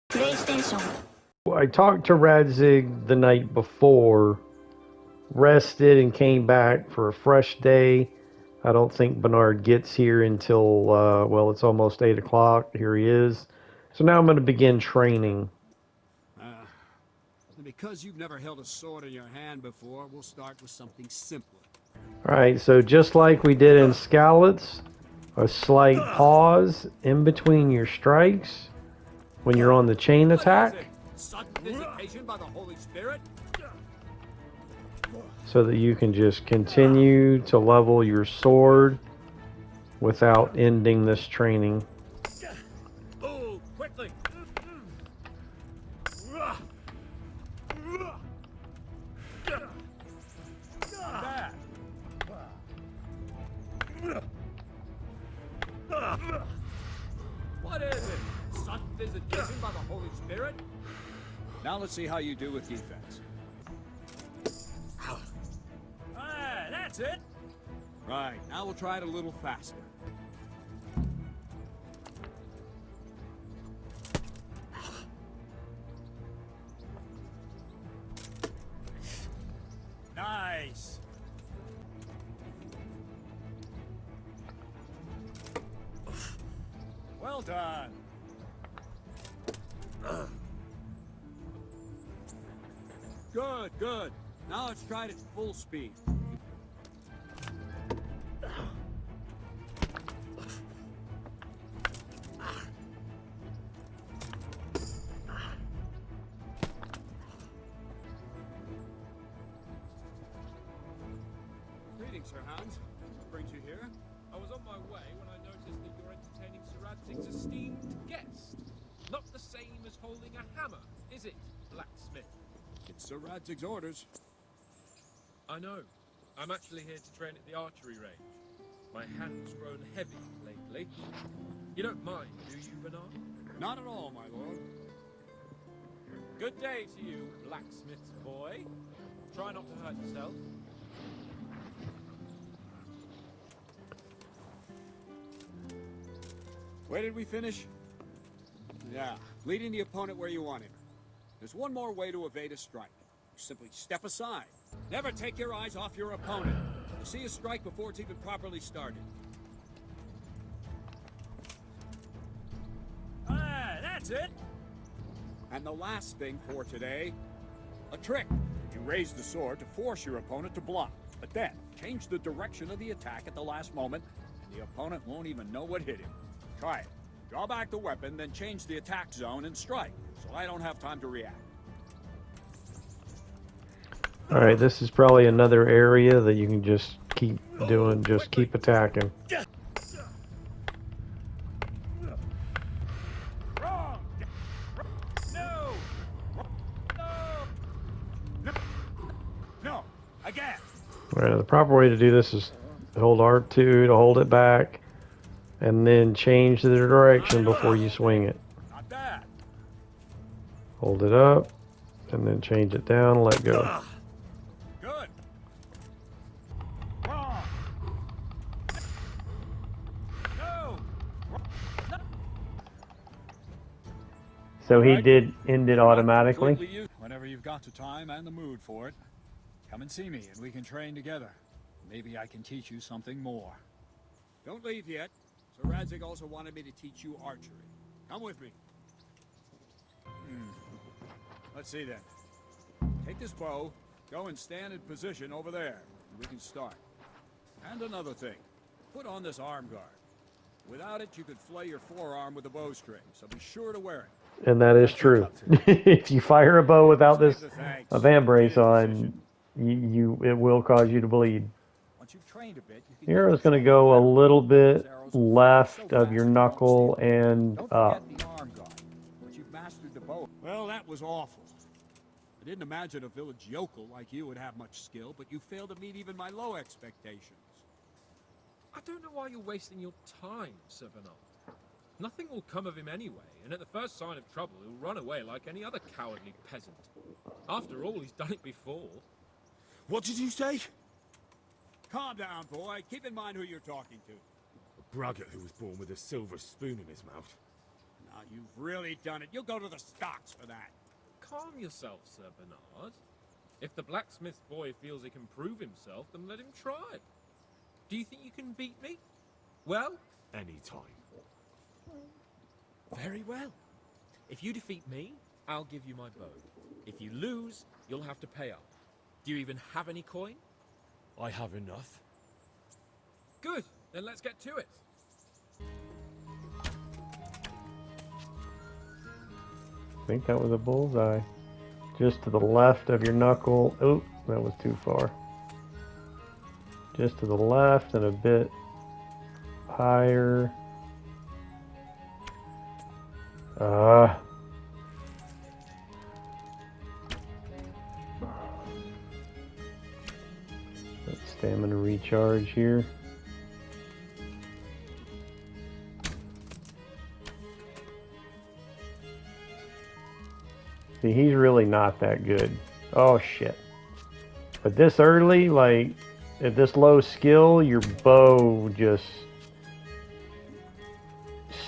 PlayStation. I talked to Radzig the night before, rested, and came back for a fresh day. I don't think Bernard gets here until, well, it's almost 8 o'clock. Here he is. So now I'm going to begin training. Because you've never held a sword in your hand before, we'll start with something simpler. Alright, so just like we did in Scallots, a slight pause in between your strikes when you're on the chain attack, Sudden visitation by the Holy Spirit? so that you can just continue to level your sword without ending this training. Oh, quickly! What is it? Sudden visitation by the Holy Spirit? Now let's see how you do with defense. Ah, that's it! Right, now we'll try it a little faster. Nice! Well done! Good, good. Now let's try it at full speed. Greetings, Sir Hans. What brings you here? I was on my way when I noticed that you're entertaining Sir Radzig's esteemed guest. Not the same as holding a hammer, is it, blacksmith? It's Sir Radzig's orders. I know. I'm actually here to train at the archery range. My hand's grown heavy lately. You don't mind, do you, Bernard? Not at all, my lord. Good day to you, blacksmith's boy. Try not to hurt yourself. Where did we finish? Yeah, leading the opponent where you want him. There's one more way to evade a strike. You simply step aside. Never take your eyes off your opponent. You see a strike before it's even properly started. Ah, that's it! And the last thing for today, a trick. You raise the sword to force your opponent to block, but then change the direction of the attack at the last moment, and the opponent won't even know what hit him. Try it. Draw back the weapon, then change the attack zone and strike, so I don't have time to react. Alright, this is probably another area that you can just keep doing, just keep attacking. Wrong! No! No! No! Again! Alright, the proper way to do this is hold R2 to hold it back, and then change the direction before you swing it. Not bad. Hold it up, and then change it down, let go. Good. Wrong. No. So he did end it automatically. Whenever you've got the time and the mood for it, come and see me and we can train together. Maybe I can teach you something more. Don't leave yet. Sir Radzig also wanted me to teach you archery. Come with me. Let's see then. Take this bow, go and stand in position over there, and we can start. And another thing, put on this arm guard. Without it, you could flay your forearm with a bowstring, so be sure to wear it. And that is true. If you fire a bow without this vambrace on, it will cause you to bleed. Once you've trained a bit, you can Here is going to go a little bit left of your knuckle and up. You've mastered the bow. Well, that was awful. I didn't imagine a village yokel like you would have much skill, but you failed to meet even my low expectations. I don't know why you're wasting your time, Sir Bernard. Nothing will come of him anyway, and at the first sign of trouble, he'll run away like any other cowardly peasant. After all, he's done it before. What did you say? Calm down, boy. Keep in mind who you're talking to. A braggart who was born with a silver spoon in his mouth. You've really done it. You'll go to the stocks for that. Calm yourself, Sir Bernard. If the blacksmith boy feels he can prove himself, then let him try. Do you think you can beat me? Well, Anytime. very well. If you defeat me, I'll give you my bow. If you lose, you'll have to pay up. Do you even have any coin? I have enough. Good, then let's get to it. I think that was a bullseye. Just to the left of your knuckle. Oh, that was too far. Just to the left and a bit higher. Let's stamina recharge here. See, he's really not that good. Oh shit. But this early, like, at this low skill, your bow just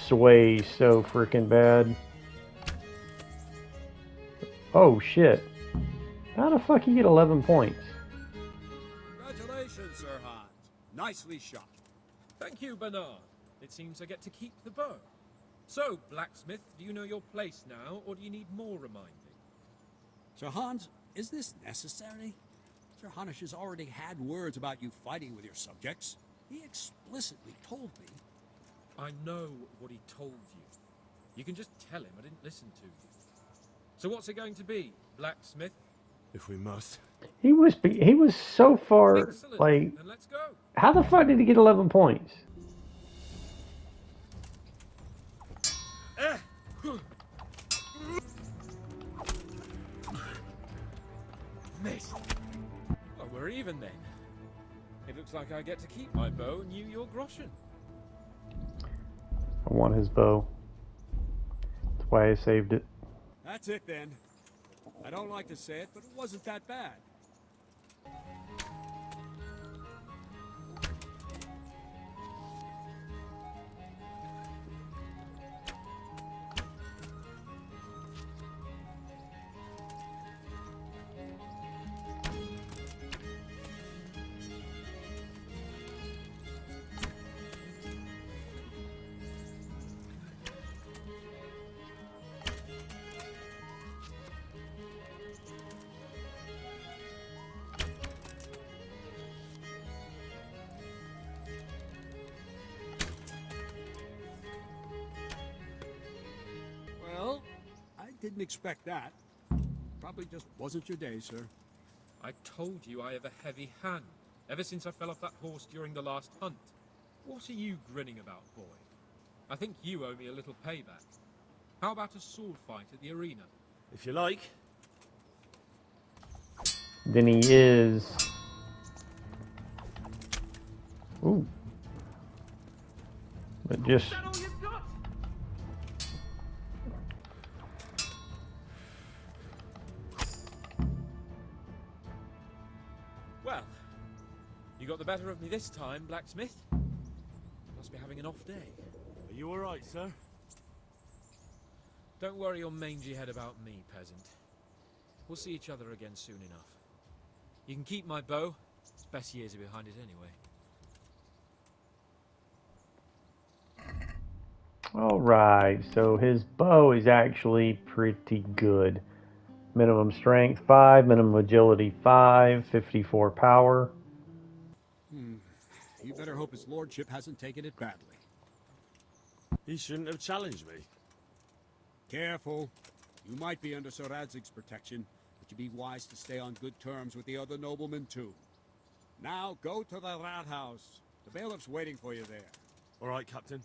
sways so freaking bad. Oh shit. How the fuck you get 11 points? Congratulations, Sir Hans. Nicely shot. Thank you, Bernard. It seems I get to keep the bow. So, blacksmith, do you know your place now, or do you need more reminding? Sir Hans, is this necessary? Sir Hanush has already had words about you fighting with your subjects. He explicitly told me. I know what he told you. You can just tell him I didn't listen to you. So what's it going to be, blacksmith? If we must. He was so far, Excellent. like, Then let's go. how the fuck did he get 11 points? Miss. Well, we're even then. It looks like I get to keep my bow and you your groschen. I want his bow. That's why I saved it. That's it then. I don't like to say it, but it wasn't that bad. Well, I didn't expect that. Probably just wasn't your day, sir. I told you I have a heavy hand, ever since I fell off that horse during the last hunt. What are you grinning about, boy? I think you owe me a little payback. How about a sword fight at the arena? If you like. Then he is. Ooh. But just. Is that all you've got? Well, you got the better of me this time, blacksmith. Must be having an off day. Are you alright, sir? Don't worry your mangy head about me, peasant. We'll see each other again soon enough. You can keep my bow. Its best years are behind it anyway. Alright, so his bow is actually pretty good. Minimum strength 5, minimum agility 5, 54 power. You better hope his lordship hasn't taken it badly. He shouldn't have challenged me. Careful. You might be under Sir Radzig's protection, but you'd be wise to stay on good terms with the other noblemen too. Now go to the rat house. The bailiff's waiting for you there. Alright, Captain.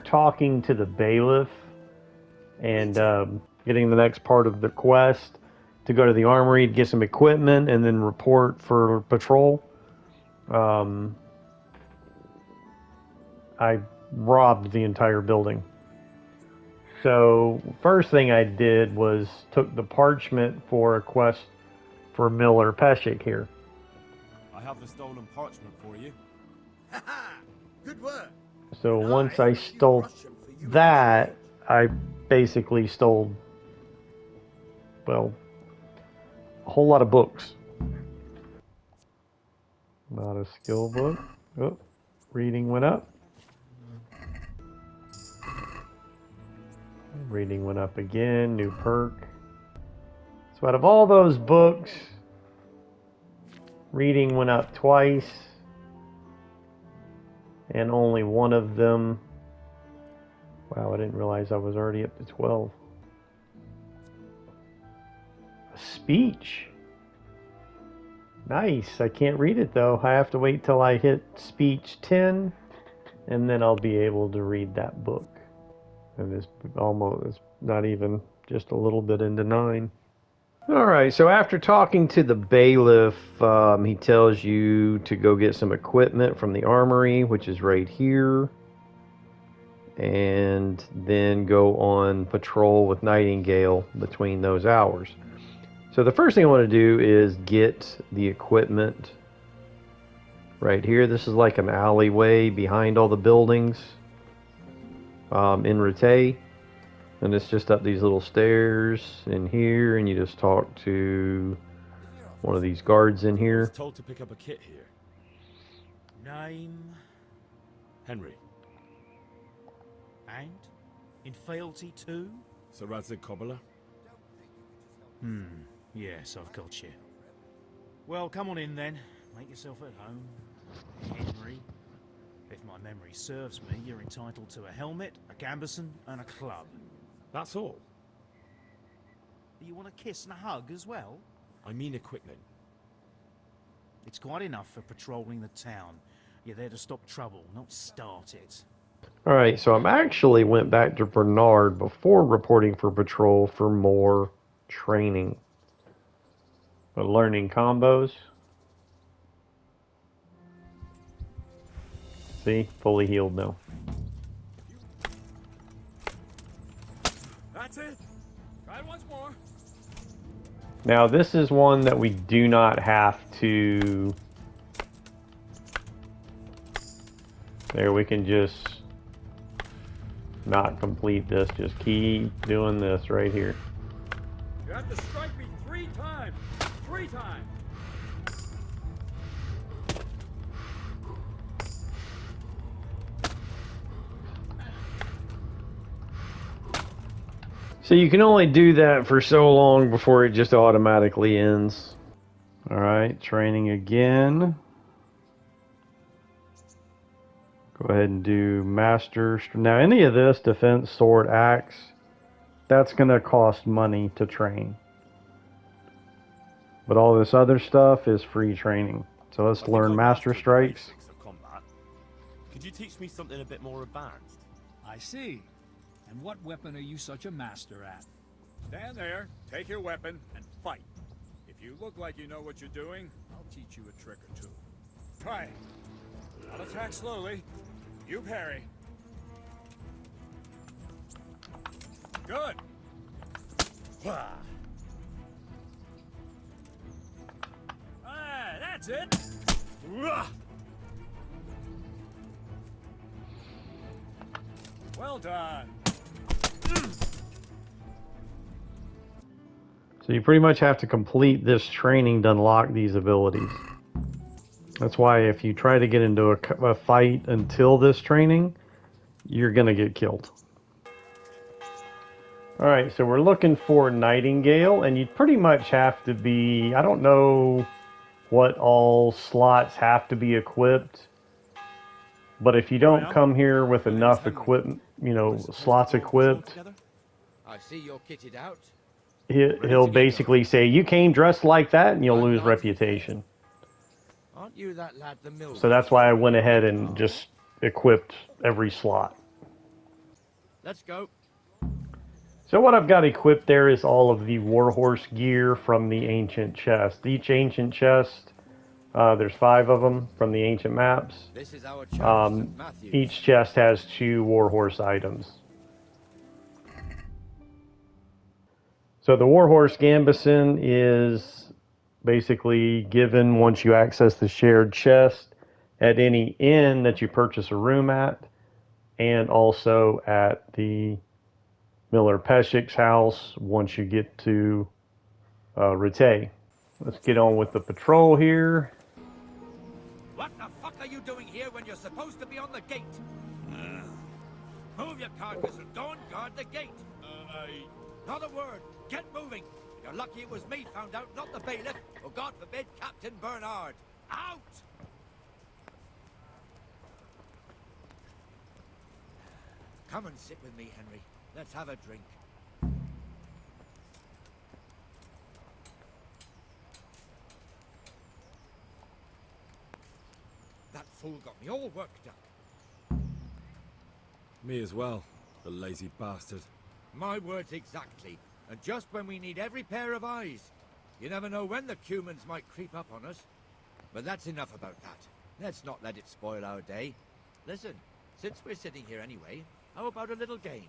Talking to the bailiff and getting the next part of the quest to go to the armory to get some equipment and then report for patrol. I robbed the entire building. So first thing I did was took the parchment for a quest for Miller Peshek here. I have the stolen parchment for you. Ha ha! Good work. So once I stole, that, I basically stole, well, a whole lot of books. Not a skill book. Oh, reading went up. Reading went up again. New perk. So out of all those books, reading went up twice. And only one of them. Wow, I didn't realize I was already up to 12. A speech. Nice. I can't read it though. I have to wait till I hit speech 10, and then I'll be able to read that book. And it's not even just a little bit into 9. Alright, so after talking to the bailiff, he tells you to go get some equipment from the armory, which is right here. And then go on patrol with Nightingale between those hours. So the first thing I want to do is get the equipment right here. This is like an alleyway behind all the buildings in Rate. And it's just up these little stairs in here, and you just talk to one of these guards in I here. was told to pick up a kit here. Name Henry. and in fealty too? Sir Radzig Cobbler. Yes, I've got you. Well, come on in then. Make yourself at home. Henry. If my memory serves me, you're entitled to a helmet, a gambeson, and a club. That's all. Do you want a kiss and a hug as well? I mean equipment. It's quite enough for patrolling the town. You're there to stop trouble, not start it. Alright, so I actually went back to Bernard before reporting for patrol for more training. But learning combos. See? Fully healed now. That's it. Try it once more. Now this is one that we do not have to... There, we can just not complete this. Just keep doing this right here. You have to strike me 3 times. 3 times. So you can only do that for so long before it just automatically ends. Alright, training again. Go ahead and do master. Now any of this, defense, sword, axe, that's going to cost money to train. But all this other stuff is free training. So let's I think learn I master mastered the strikes. basics of combat. Could you teach me something a bit more advanced? I see. And what weapon are you such a master at? Stand there, take your weapon, and fight. If you look like you know what you're doing, I'll teach you a trick or 2. Try it. I'll attack slowly. You parry. Good. That's it. Well done. So you pretty much have to complete this training to unlock these abilities. That's why if you try to get into a fight until this training, you're going to get killed. Alright, so we're looking for Nightingale, and you pretty much have to be... I don't know what all slots have to be equipped, but if you don't come here with enough equipment, slots equipped, I see you're kitted out. he'll basically say, you came dressed like that, and you'll lose reputation. Aren't you that lad the mill? So that's why I went ahead and just equipped every slot. Let's go. So what I've got equipped there is all of the Warhorse gear from the ancient chest. Each ancient chest, there's 5 of them from the ancient maps. This is our chance, Matthew. Each chest has 2 Warhorse items. So the Warhorse Gambeson is basically given once you access the shared chest at any inn that you purchase a room at. and also at the Miller Peshik's house once you get to Rite. Let's get on with the patrol here. What the fuck are you doing here when you're supposed to be on the gate? Move your carcass and go and guard the gate. Not a word. Get moving. You're lucky it was me found out, not the bailiff, or God forbid, Captain Bernard. Out! Come and sit with me, Henry. Let's have a drink. That fool got me all worked up. Me as well, the lazy bastard. My words exactly. And just when we need every pair of eyes. You never know when the Cumans might creep up on us. But that's enough about that. Let's not let it spoil our day. Listen, since we're sitting here anyway, how about a little game?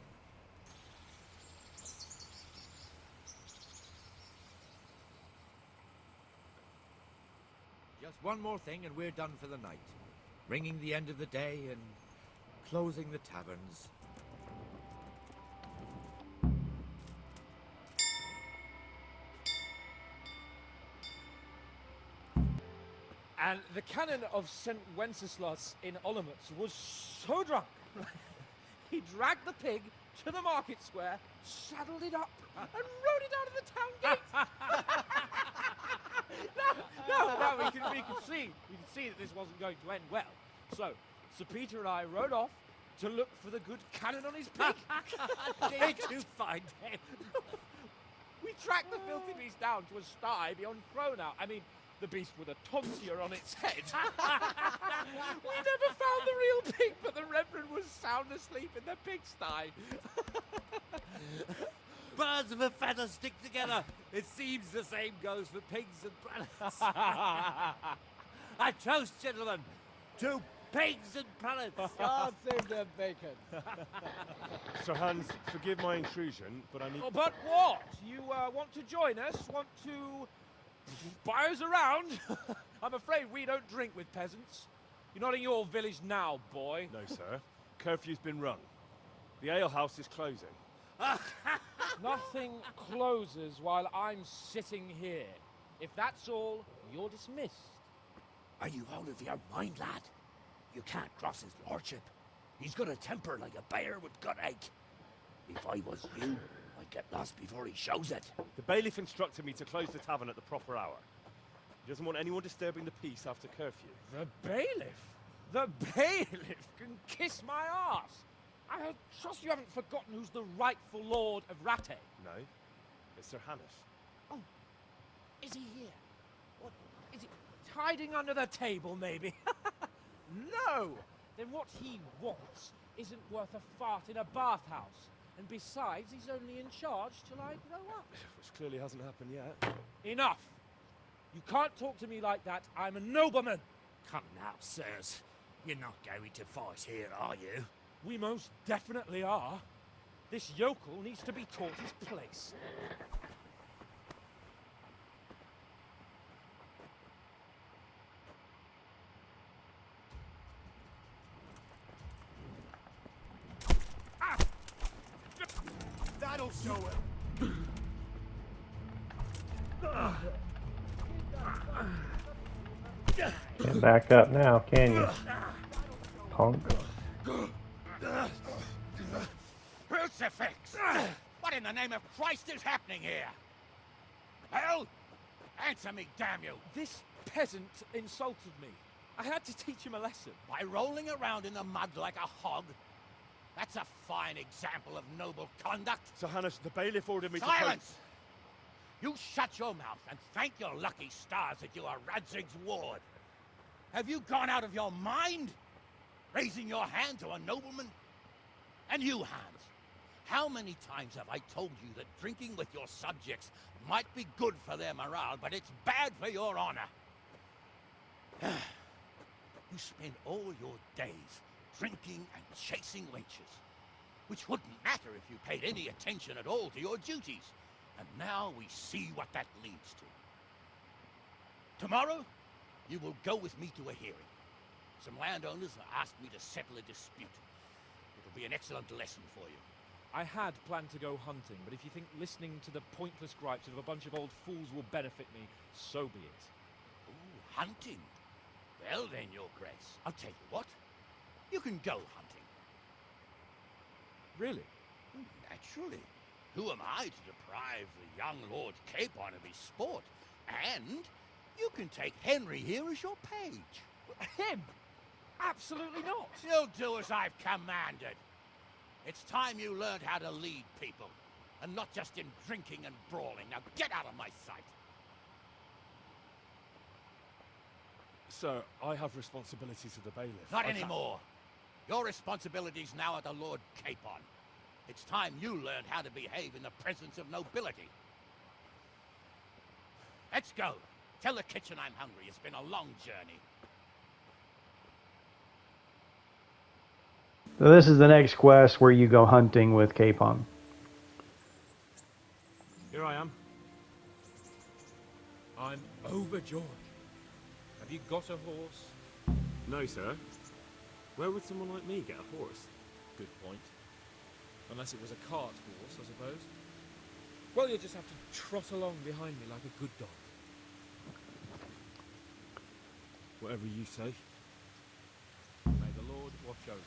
Just one more thing and we're done for the night. Ringing the end of the day and closing the taverns. And the canon of St. Wenceslas in Olomouc was so drunk, he dragged the pig to the market square, saddled it up, and rode it out of the town gate. No, we could see that this wasn't going to end well. So, Sir Peter and I rode off to look for the good canon on his pig. Did you find him? We tracked the filthy beast down to a sty beyond Cronau. I mean, the beast with a tonsure on its head. We never found the real pig, but the Reverend was sound asleep in the pigsty. Birds of a feather stick together. It seems the same goes for pigs and planets. I toast, gentlemen, to pigs and planets. God save their bacon. Sir Hans, forgive my intrusion, but I need... Oh, but what? You want to join us? Want to buy us around? I'm afraid we don't drink with peasants. You're not in your village now, boy. No, sir. Curfew's been rung. The alehouse is closing. Nothing closes while I'm sitting here. If that's all, you're dismissed. Are you out of your mind, lad? You can't cross his lordship. He's got a temper like a bear with gut ache. If I was you, I'd get lost before he shows it. The bailiff instructed me to close the tavern at the proper hour. He doesn't want anyone disturbing the peace after curfew. The bailiff? The bailiff can kiss my arse. I trust you haven't forgotten who's the rightful lord of Rattay. No, it's Sir Hannes. Oh, is he here? What, is he hiding under the table, maybe? No! Then what he wants isn't worth a fart in a bathhouse. And besides, he's only in charge till I grow up. Which clearly hasn't happened yet. Enough! You can't talk to me like that. I'm a nobleman. Come now, sirs. You're not going to fight here, are you? We most definitely are. This yokel needs to be taught his place. That'll show it. Can't back up now, can you? Punk. Crucifix! What in the name of Christ is happening here? Hell? Answer me, damn you! This peasant insulted me. I had to teach him a lesson. By rolling around in the mud like a hog? That's a fine example of noble conduct. Sir Hannes, the bailiff ordered me to... Silence! You shut your mouth and thank your lucky stars that you are Radzig's ward. Have you gone out of your mind? Raising your hand to a nobleman? And you, Hans, how many times have I told you that drinking with your subjects might be good for their morale, but it's bad for your honor? You spend all your days drinking and chasing wenches, which wouldn't matter if you paid any attention at all to your duties. And now we see what that leads to. Tomorrow, you will go with me to a hearing. Some landowners have asked me to settle a dispute. It'll It'll be an excellent lesson for you. I had planned to go hunting, but if you think listening to the pointless gripes of a bunch of old fools will benefit me, so be it. Ooh, hunting? Well then, Your Grace, I'll tell you what. You can go hunting. Really? Naturally. Who am I to deprive the young Lord Capon of his sport? And you can take Henry here as your page. Him? Absolutely not. You'll do as I've commanded. It's time you learned how to lead people, and not just in drinking and brawling. Now get out of my sight. Sir, I have responsibilities of the bailiff. Not anymore. Your responsibilities now are the Lord Capon. It's time you learned how to behave in the presence of nobility. Let's go. Tell the kitchen I'm hungry. It's been a long journey. So this is the next quest where you go hunting with Capon. Here I am. I'm overjoyed. Have you got a horse? No, sir. Where would someone like me get a horse? Good point. Unless it was a cart horse, I suppose. Well, you'll just have to trot along behind me like a good dog. Whatever you say. May the Lord watch over you.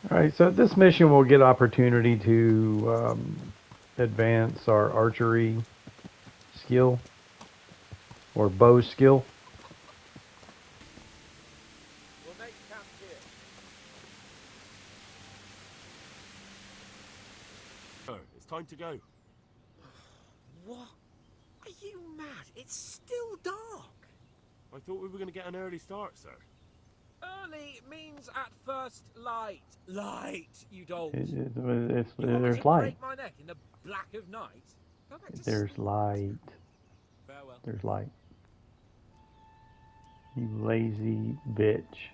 Alright, so this mission we'll get opportunity to advance our archery skill or bow skill. We'll make camp here. Oh, it's time to go. What? Are you mad? It's still dark. I thought we were going to get an early start, sir. Early means at first light. Light, you dolt. There's You want me to light. break my neck in the black of night? Go back to There's sleep. light. Farewell. There's light. You lazy bitch.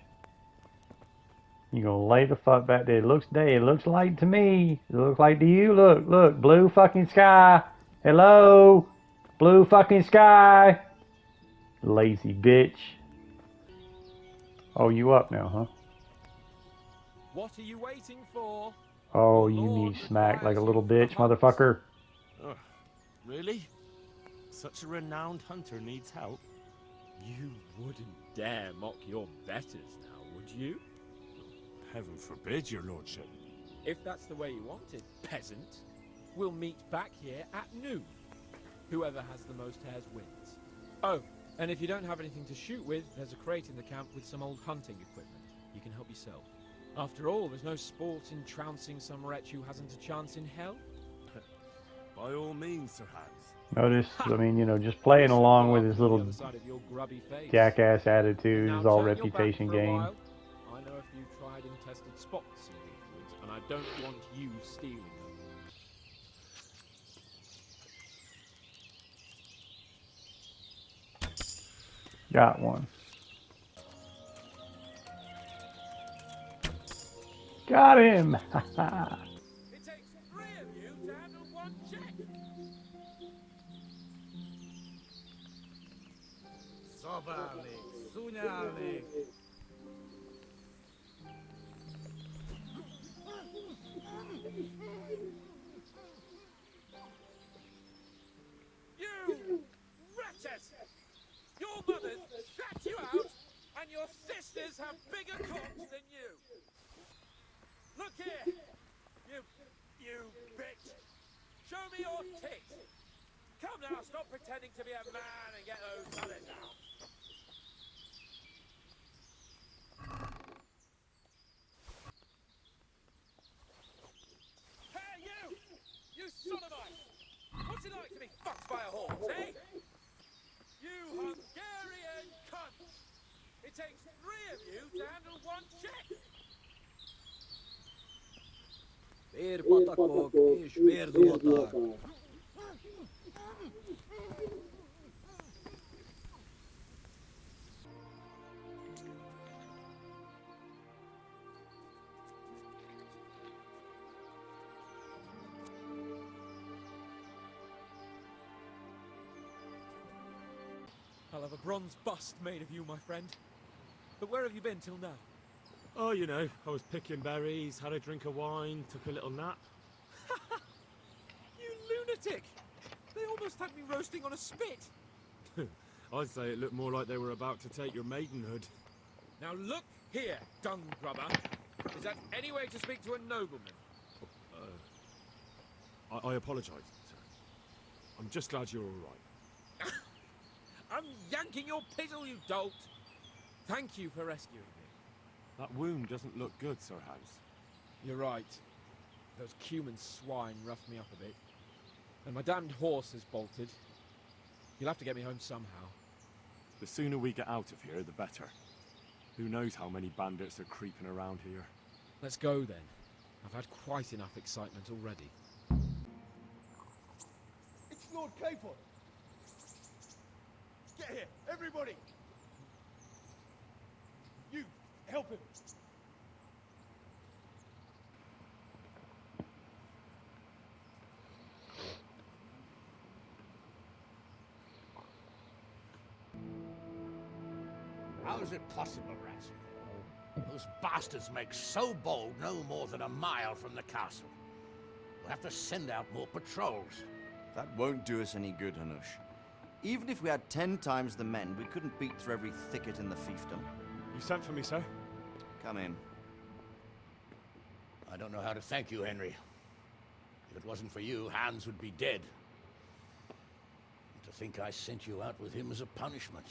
You gonna lay the fuck back there. It looks light to me. It looks light to you. Look, blue fucking sky. Hello? Blue fucking sky. Lazy bitch. Oh, you up now, huh? What are you waiting for? Oh, Your you lord need smacked like a requires little you for the bitch, hunt. motherfucker. Oh, really? Such a renowned hunter needs help. You wouldn't dare mock your betters now, would you? Heaven forbid, your lordship. If that's the way you want it, peasant, we'll meet back here at noon. Whoever has the most hares wins. Oh, and if you don't have anything to shoot with, there's a crate in the camp with some old hunting equipment. You can help yourself. After all, there's no sport in trouncing some wretch who hasn't a chance in hell. By all means, Sir Hans. Notice, I mean, you know, just playing along with his little jackass attitude Now is all turn your back reputation for a gain. while. I know a few tried and tested spots in these woods, and I don't want you stealing them. Got one. Got him! It takes 3 of you to handle 1 check. Sobalik, Sunyalik. You wretches! Your mothers shut you out, and your sisters have bigger cocks than you. Look here, you bitch. Show me your tits. Come now, stop pretending to be a man and get those mothers out. Hey, you! You sodomite! What's it like to be fucked by a horse, eh? You Hungarian cunt! It takes 3 of you to handle 1 check! Bir batakok, iş bir duvatak. I'll have a bronze bust made of you, my friend. But where have you been till now? Oh, you know, I was picking berries, had a drink of wine, took a little nap. You lunatic! They almost had me roasting on a spit. I'd say it looked more like they were about to take your maidenhood. Now look here, dung grubber. Is that any way to speak to a nobleman? I apologise, sir. I'm just glad you're all right. I'm yanking your pizzle, you dolt! Thank you for rescuing me. That wound doesn't look good, Sir Hans. You're right. Those Cuman swine roughed me up a bit. And my damned horse has bolted. You'll have to get me home somehow. The sooner we get out of here, the better. Who knows how many bandits are creeping around here. Let's go then. I've had quite enough excitement already. It's Lord Capel. Get here, everybody. You, help him. How is it possible, Radzig? Those bastards make so bold no more than a mile from the castle. We'll have to send out more patrols. That won't do us any good, Hanush. Even if we had 10 times the men, we couldn't beat through every thicket in the fiefdom. You sent for me, sir? Come in. I don't know how to thank you, Henry. If it wasn't for you, Hans would be dead. And to think I sent you out with him as a punishment.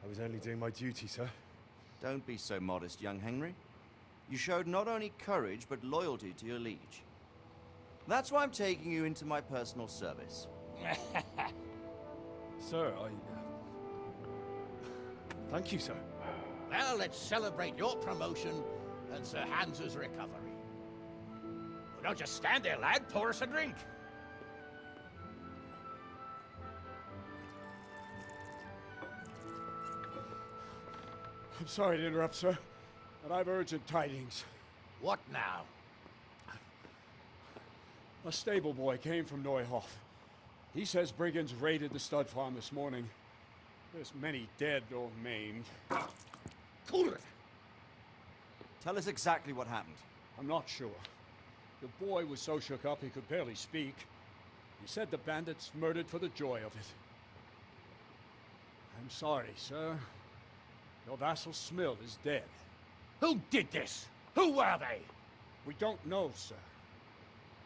I was only doing my duty, sir. Don't be so modest, young Henry. You showed not only courage, but loyalty to your liege. That's why I'm taking you into my personal service. Sir, thank you, sir. Well, let's celebrate your promotion and Sir Hans's recovery. Well, don't just stand there, lad. Pour us a drink. I'm sorry to interrupt, sir, but I've urgent tidings. What now? A stable boy came from Neuhof. He says brigands raided the stud farm this morning. There's many dead or maimed. Cool it. Tell us exactly what happened. I'm not sure. The boy was so shook up he could barely speak. He said the bandits murdered for the joy of it. I'm sorry, sir. Your vassal Smill is dead. Who did this? Who were they? We don't know, sir.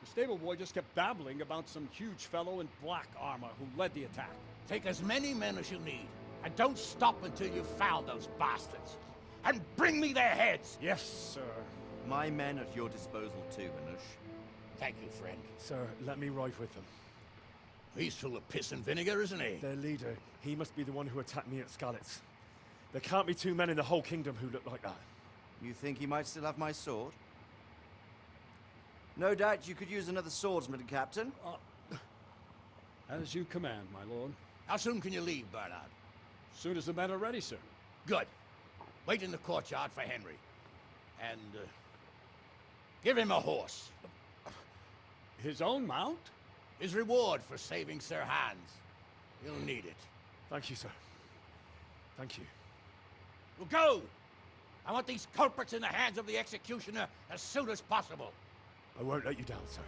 The stable boy just kept babbling about some huge fellow in black armor who led the attack. Take as many men as you need, and don't stop until you've found those bastards. And bring me their heads! Yes, sir. My men at your disposal too, Hanush. Thank you, friend. Sir, let me ride with them. He's full of piss and vinegar, isn't he? Their leader, he must be the one who attacked me at Skalitz. There can't be 2 men in the whole kingdom who look like that. You think he might still have my sword? No doubt you could use another swordsman, Captain. As you command, my lord. How soon can you leave, Bernard? As soon as the men are ready, sir. Good. Wait in the courtyard for Henry. And, give him a horse. His own mount? His reward for saving Sir Hans. He'll need it. Thank you, sir. Thank you. Well, go! I want these culprits in the hands of the executioner as soon as possible. I won't let you down, sir.